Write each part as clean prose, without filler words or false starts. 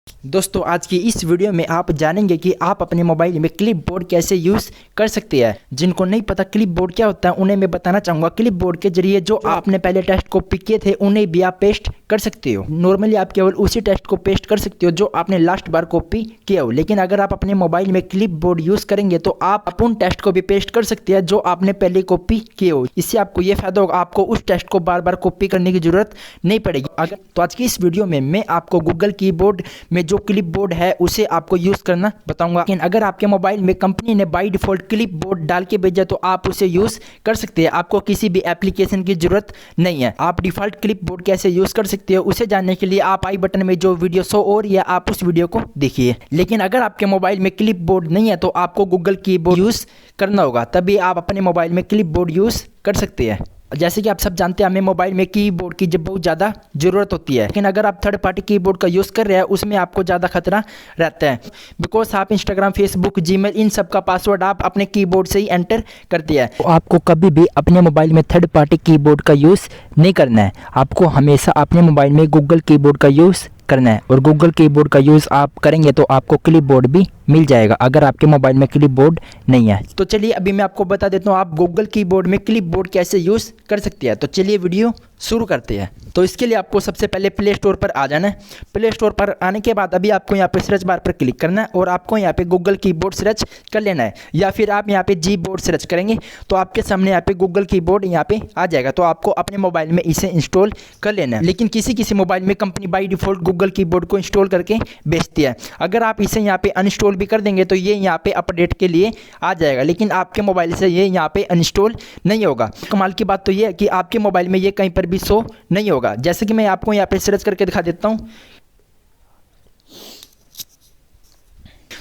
दोस्तों आज की इस वीडियो में आप जानेंगे कि आप अपने मोबाइल में क्लिपबोर्ड कैसे यूज़ कर सकते हैं। जिनको नहीं पता क्लिपबोर्ड क्या होता है उन्हें मैं बताना चाहूँगा। क्लिपबोर्ड के जरिए जो आपने पहले टेक्स्ट कॉपी किए थे उन्हें भी आप पेस्ट कर सकते हो। नॉर्मली आप केवल उसी टेक्स्ट को पेस्ट कर सकते हो जो आपने लास्ट बार कॉपी किया हो, लेकिन अगर आप अपने मोबाइल में क्लिपबोर्ड यूज़ करेंगे तो आप उन टेक्स्ट को भी पेस्ट कर सकते हैं जो आपने पहले कॉपी किए हो। इससे आपको ये फायदा होगा, आपको उस टेक्स्ट को बार बार कॉपी करने की जरूरत नहीं पड़ेगी। अगर तो आज की इस वीडियो में मैं आपको गूगल कीबोर्ड में जो क्लिपबोर्ड है उसे आपको यूज करना बताऊंगा। लेकिन अगर आपके मोबाइल में कंपनी ने बाय डिफॉल्ट क्लिपबोर्ड डाल के भेजा तो आप उसे यूज कर सकते हैं। आपको किसी भी एप्लीकेशन की जरूरत नहीं है। आप डिफॉल्ट क्लिपबोर्ड कैसे यूज कर सकते हो उसे जानने के लिए आप आई बटन में जो वीडियो शो हो रही है आप उस वीडियो को देखिए। लेकिन अगर आपके मोबाइल में क्लिपबोर्ड नहीं है तो आपको गूगल कीबोर्ड यूज करना होगा, तभी आप अपने मोबाइल में क्लिपबोर्ड यूज कर सकते हैं। जैसे कि आप सब जानते हैं हमें मोबाइल में कीबोर्ड की जब बहुत ज़्यादा ज़रूरत होती है, लेकिन अगर आप थर्ड पार्टी कीबोर्ड का यूज़ कर रहे हैं उसमें आपको ज़्यादा खतरा रहता है। बिकॉज आप इंस्टाग्राम, फेसबुक, जीमेल इन सब का पासवर्ड आप अपने कीबोर्ड से ही एंटर करते हैं। तो आपको कभी भी अपने मोबाइल में थर्ड पार्टी कीबोर्ड का यूज़ नहीं करना है। आपको हमेशा अपने मोबाइल में गूगल कीबोर्ड का यूज़ करना है, और गूगल कीबोर्ड का यूज़ आप करेंगे तो आपको क्लिपबोर्ड भी मिल जाएगा अगर आपके मोबाइल में क्लिपबोर्ड नहीं है। तो चलिए अभी मैं आपको बता देता हूँ आप गूगल कीबोर्ड में क्लिपबोर्ड कैसे यूज़ कर सकते हैं। तो चलिए वीडियो शुरू करते हैं। तो इसके लिए आपको सबसे पहले प्ले स्टोर पर आ जाना है। प्ले स्टोर पर आने के बाद अभी आपको यहाँ पे सर्च बार पर क्लिक करना है और आपको यहाँ पे गूगल कीबोर्ड सर्च कर लेना है, या फिर आप यहाँ पे जी बोर्ड सर्च करेंगे तो आपके सामने यहाँ पे गूगल कीबोर्ड यहाँ पे आ जाएगा। तो आपको अपने मोबाइल में इसे इंस्टॉल कर लेना है। लेकिन किसी किसी मोबाइल में accompany by default Google keyboard को इंस्टॉल करके बेचती है। अगर आप इसे यहाँ पे अनइंस्टॉल भी कर देंगे तो ये यहाँ पे अपडेट के लिए आ जाएगा, लेकिन आपके मोबाइल से ये यहाँ पे अनइंस्टॉल नहीं होगा। कमाल की बात तो ये है कि आपके मोबाइल में ये कहीं पर भी शो नहीं होगा। जैसे कि मैं आपको यहाँ पे सर्च करके दिखा देता हूँ,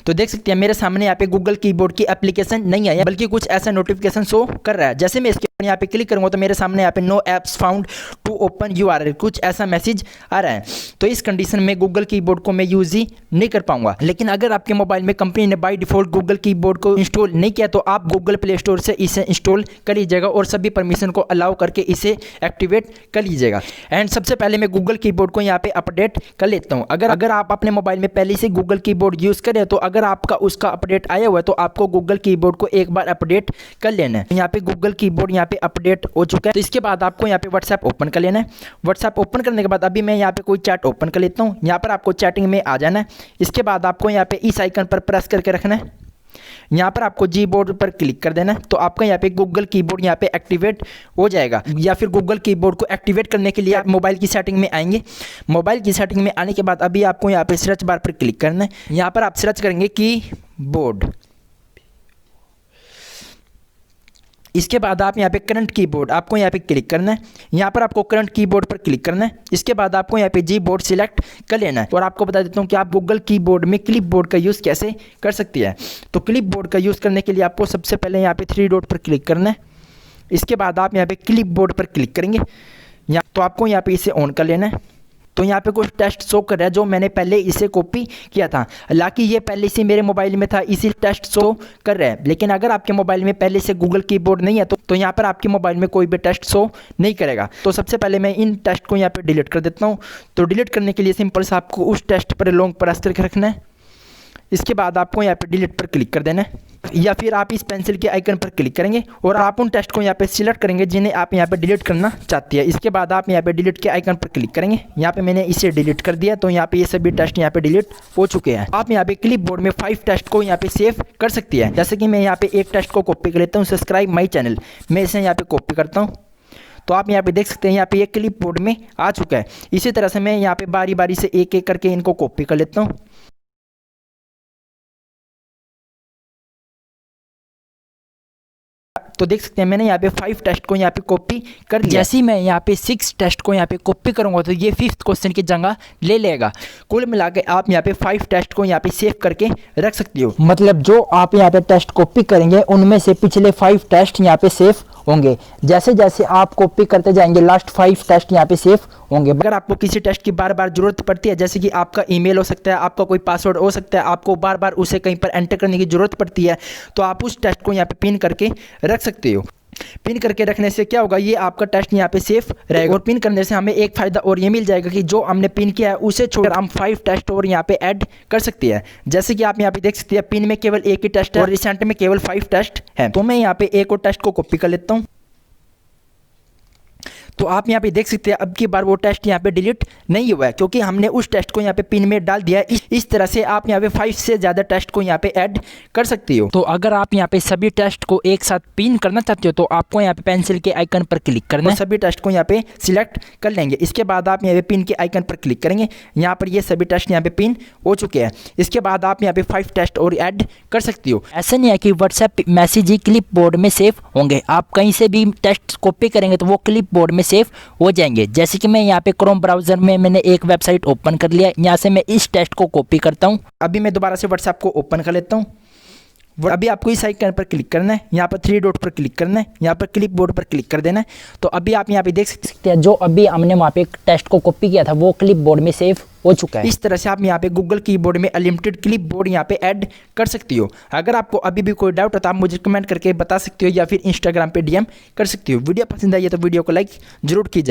तो देख सकते हैं मेरे सामने यहाँ पे गूगल कीबोर्ड की एप्लीकेशन नहीं आई है, बल्कि कुछ ऐसा नोटिफिकेशन शो कर रहा है। जैसे मैं इसके ऊपर यहाँ पे क्लिक करूंगा तो मेरे सामने यहाँ पे no apps found to open URL कुछ ऐसा मैसेज आ रहा है। तो इस कंडीशन में गूगल कीबोर्ड को मैं यूज ही नहीं कर पाऊंगा। लेकिन अगर आपके मोबाइल में कंपनी ने बाय डिफॉल्ट गूगल कीबोर्ड को इंस्टॉल नहीं किया तो आप गूगल प्ले स्टोर से इसे इंस्टॉल कर लीजिएगा और सभी परमिशन को अलाउ करके इसे एक्टिवेट कर लीजिएगा। एंड सबसे पहले मैं गूगल कीबोर्ड को यहाँ पे अपडेट कर लेता हूँ। अगर आप अपने मोबाइल में पहले से गूगल कीबोर्ड यूज करें तो अगर आपका उसका अपडेट आया हुआ है तो आपको गूगल कीबोर्ड को एक बार अपडेट कर लेना है। यहाँ पे गूगल कीबोर्ड यहाँ पे अपडेट हो चुका है। तो इसके बाद आपको यहाँ पे व्हाट्सएप ओपन कर लेना है। व्हाट्सएप ओपन करने के बाद अभी मैं यहाँ पे कोई चैट ओपन कर लेता हूँ। यहाँ पर आपको चैटिंग में आ जाना है। इसके बाद आपको यहाँ पे इस आइकन पर प्रेस करके रखना है। यहाँ पर आपको जी बोर्ड पर क्लिक कर देना है तो आपका यहाँ पे गूगल कीबोर्ड यहाँ पे एक्टिवेट हो जाएगा। या फिर गूगल कीबोर्ड को एक्टिवेट करने के लिए आप मोबाइल की सेटिंग में आएंगे। मोबाइल की सेटिंग में आने के बाद अभी आपको यहाँ पे सर्च बार पर क्लिक करना है। यहाँ पर आप सर्च करेंगे कीबोर्ड। इसके बाद आप यहाँ पे करंट कीबोर्ड आपको यहाँ पे क्लिक करना है। यहाँ पर आपको करंट कीबोर्ड पर क्लिक करना है। इसके बाद आपको यहाँ पे जी बोर्ड सिलेक्ट कर लेना है। और आपको बता देता हूँ कि आप गूगल कीबोर्ड में क्लिपबोर्ड का यूज़ कैसे कर सकती है। तो क्लिपबोर्ड का यूज़ करने के लिए आपको सबसे पहले यहाँ पे 3 डॉट पर क्लिक करना है। इसके बाद आप यहाँ पे क्लिपबोर्ड पर क्लिक करेंगे। तो आपको यहाँ पे इसे ऑन कर लेना है। तो यहाँ पे कुछ टेस्ट शो कर रहा है जो मैंने पहले इसे कॉपी किया था, हालांकि ये पहले से मेरे मोबाइल में था इसी टेस्ट शो कर रहा है। लेकिन अगर आपके मोबाइल में पहले से गूगल कीबोर्ड नहीं है तो यहाँ पर आपके मोबाइल में कोई भी टेस्ट शो नहीं करेगा। तो सबसे पहले मैं इन टेस्ट को यहाँ पे डिलीट कर देता हूँ। तो डिलीट करने के लिए सिंपल से आपको उस टेस्ट पर लॉन्ग प्रेस करके रखना है। इसके बाद आपको यहाँ पे डिलीट पर क्लिक कर देना है, या फिर आप इस पेंसिल के आइकन पर क्लिक करेंगे और आप उन टेस्ट को यहाँ पे सिलेक्ट करेंगे जिन्हें आप यहाँ पे डिलीट करना चाहते हैं। इसके बाद आप यहाँ पे डिलीट के आइकन पर क्लिक करेंगे। यहाँ पे मैंने इसे डिलीट कर दिया तो यहाँ पे ये सभी टेस्ट यहाँ पे डिलीट हो चुके हैं। आप यहाँ पे क्लिपबोर्ड में 5 टेस्ट को यहाँ पे सेव कर सकती है। जैसे कि मैं यहाँ पे एक टेस्ट को कॉपी कर लेता हूँ, सब्सक्राइब माई चैनल, मैं इसे यहाँ पे कॉपी करता हूँ। तो आप यहाँ पे देख सकते हैं यहाँ पे ये क्लिपबोर्ड में आ चुका है। इसी तरह से मैं यहाँ पे बारी बारी से एक एक करके इनको कॉपी कर लेता हूँ। तो देख सकते हैं मैंने यहाँ पे 5 टेस्ट को यहाँ पे कॉपी कर लिया। जैसे ही मैं यहाँ पे 6 टेस्ट को यहाँ पे कॉपी करूँगा तो ये 5th क्वेश्चन की जगह ले लेगा। कुल मिला के आप यहाँ पे 5 टेस्ट को यहाँ पे सेव करके रख सकते हो। मतलब जो आप यहाँ पे टेस्ट कॉपी करेंगे उनमें से पिछले 5 टेस्ट यहाँ पे सेव होंगे। जैसे जैसे आप कॉपी करते जाएंगे लास्ट 5 टेस्ट यहाँ पे सेव होंगे। अगर आपको किसी टेस्ट की बार बार जरूरत पड़ती है, जैसे कि आपका ईमेल हो सकता है, आपका कोई पासवर्ड हो सकता है, आपको बार बार उसे कहीं पर एंटर करने की जरूरत पड़ती है, तो आप उस टेस्ट को यहाँ पे पिन करके रख सकते हो। पिन करके रखने से क्या होगा, ये आपका टेस्ट यहाँ पे सेफ रहेगा। और पिन करने से हमें एक फ़ायदा और ये मिल जाएगा कि जो हमने पिन किया है उसे छोड़कर हम 5 टेस्ट और यहाँ पे ऐड कर सकते हैं। जैसे कि आप यहाँ पे देख सकते हैं पिन में केवल एक ही टेस्ट है और रिसेंट में केवल 5 टेस्ट है। तो मैं यहाँ पे एक और टेस्ट को कॉपी कर लेता हूँ। तो आप यहाँ पे देख सकते हैं अब की बार वो टेस्ट यहाँ पे डिलीट नहीं हुआ है, क्योंकि हमने उस टेस्ट को यहाँ पे पिन में डाल दिया है। इस तरह से आप यहाँ पे 5 से ज़्यादा टेस्ट को यहाँ पे ऐड कर सकती हो। तो अगर आप यहाँ पे सभी टेस्ट को एक साथ पिन करना चाहते हो तो आपको यहाँ पे पेंसिल के आइकन पर क्लिक करना है। सभी टेस्ट को यहाँ पे सिलेक्ट कर लेंगे। इसके बाद आप यहाँ पे पिन के आइकन पर क्लिक करेंगे। यहाँ पर ये सभी टेस्ट यहाँ पे पिन हो चुके हैं। इसके बाद आप यहाँ पे 5 टेस्ट और ऐड कर सकती हो। ऐसा नहीं है कि व्हाट्सएप मैसेज ही क्लिपबोर्ड में सेव होंगे, आप कहीं से भी टेस्ट कॉपी करेंगे तो वो क्लिपबोर्ड में सेव हो जाएंगे। जैसे कि मैं यहाँ पे क्रोम ब्राउजर में मैंने एक वेबसाइट ओपन कर लिया, यहाँ से मैं इस टेस्ट को कॉपी करता हूँ। अभी मैं दोबारा से व्हाट्सएप को ओपन कर लेता हूँ। अभी आपको इस आइकन पर क्लिक करना है, यहाँ पर 3 डॉट पर क्लिक करना है, यहाँ पर क्लिपबोर्ड पर क्लिक कर देना है। तो अभी आप यहाँ पे देख सकते हैं जो अभी हमने वहाँ पे टेस्ट को कॉपी किया था वो क्लिपबोर्ड में सेव हो चुका है। इस तरह से आप यहाँ पे गूगल कीबोर्ड में अनलिमिटेड क्लिपबोर्ड यहाँ पे ऐड कर सकती हो। अगर आपको अभी भी कोई डाउट हो तो आप मुझे कमेंट करके बता सकते हो या फिर इंस्टाग्राम पे DM कर सकती हो। वीडियो पसंद आई है तो वीडियो को लाइक जरूर कीजिए।